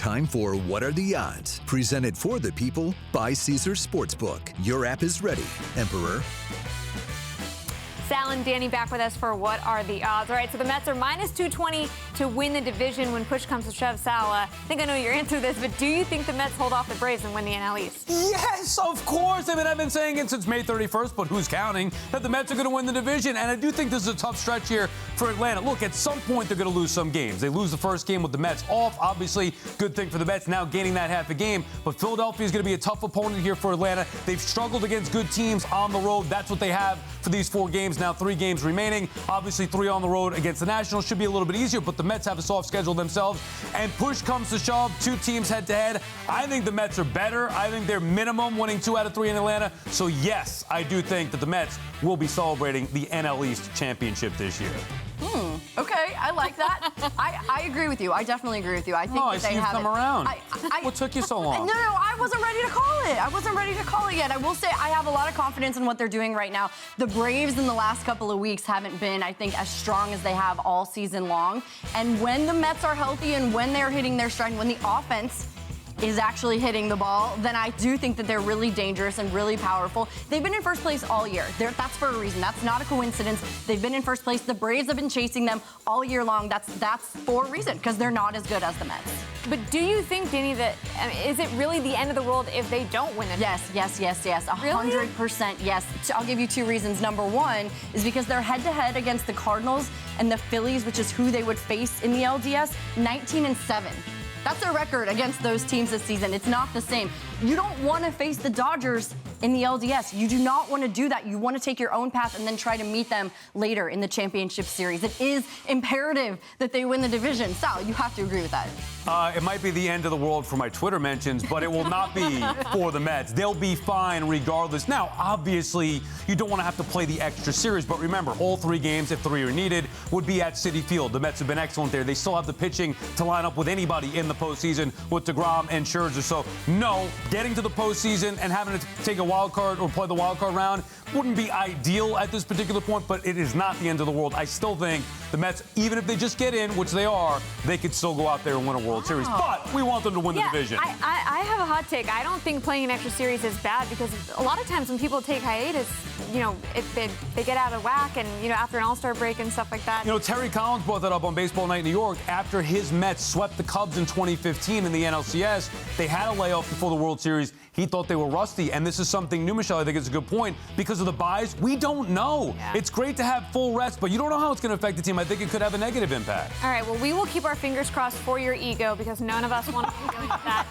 time for What Are the Odds? Presented for the people by Caesars Sportsbook. Your app is ready, Emperor. Sal and Dani back with us for What Are the Odds? All right, so the Mets are minus 220 to win the division when push comes to shove. Sal, I think I know your answer to this, but do you think the Mets hold off the Braves and win the NL East? Yes, of course. I mean, I've been saying it since May 31st, but who's counting, that the Mets are going to win the division. And I do think this is a tough stretch here for Atlanta. Look, at some point, they're going to lose some games. They lose the first game with the Mets off. Obviously, good thing for the Mets now gaining that half a game. But Philadelphia is going to be a tough opponent here for Atlanta. They've struggled against good teams on the road. That's what they have for these 4 games. Now 3 games remaining. Obviously 3 on the road against the Nationals should be a little bit easier, but the Mets have a soft schedule themselves. And push comes to shove, 2 teams head-to-head. I think the Mets are better. I think they're minimum winning 2 out of 3 in Atlanta. So yes, I do think that the Mets will be celebrating the NL East championship this year. Okay, I like that. I agree with you. I definitely agree with you. I think I that see they you've have come around. What took you so long? No, I wasn't ready to call it. I wasn't ready to call it yet. I will say I have a lot of confidence in what they're doing right now. The Braves in the last couple of weeks haven't been, I think, as strong as they have all season long. And when the Mets are healthy and when they're hitting their stride, when the offense is actually hitting the ball, then I do think that they're really dangerous and really powerful. They've been in first place all year. That's for a reason. That's not a coincidence. They've been in first place. The Braves have been chasing them all year long. That's for a reason, because they're not as good as the Mets. But do you think, Dani, that is it really the end of the world if they don't win it? Yes. 100% yes. I'll give you 2 reasons. Number 1 is because they're head-to-head against the Cardinals and the Phillies, which is who they would face in the LDS, 19-7. That's their record against those teams this season. It's not the same. You don't want to face the Dodgers in the LDS. You do not want to do that. You want to take your own path and then try to meet them later in the championship series. It is imperative that they win the division. Sal, you have to agree with that. It might be the end of the world for my Twitter mentions, but it will not be for the Mets. They'll be fine regardless. Now, obviously, you don't want to have to play the extra series, but remember, all 3 games, if 3 are needed, would be at Citi Field. The Mets have been excellent there. They still have the pitching to line up with anybody in the postseason with DeGrom and Scherzer. So, no, getting to the postseason and having to take a wild card or play the wild card round wouldn't be ideal at this particular point, but it is not the end of the world. I still think the Mets, even if they just get in, which they are, they could still go out there and win a World Series. But we want them to win the division. I have a hot take. I don't think playing an extra series is bad because a lot of times when people take hiatus, if they get out of whack and, after an All-Star break and stuff like that. Terry Collins brought that up on Baseball Night in New York. After his Mets swept the Cubs in 2015 in the NLCS, they had a layoff before the World Series. He thought they were rusty, and this is something new, Michelle. I think it's a good point. Because of the buys, we don't know. Yeah. It's great to have full rest, but you don't know how it's going to affect the team. I think it could have a negative impact. All right, well, we will keep our fingers crossed for your ego because none of us want to be dealing with that.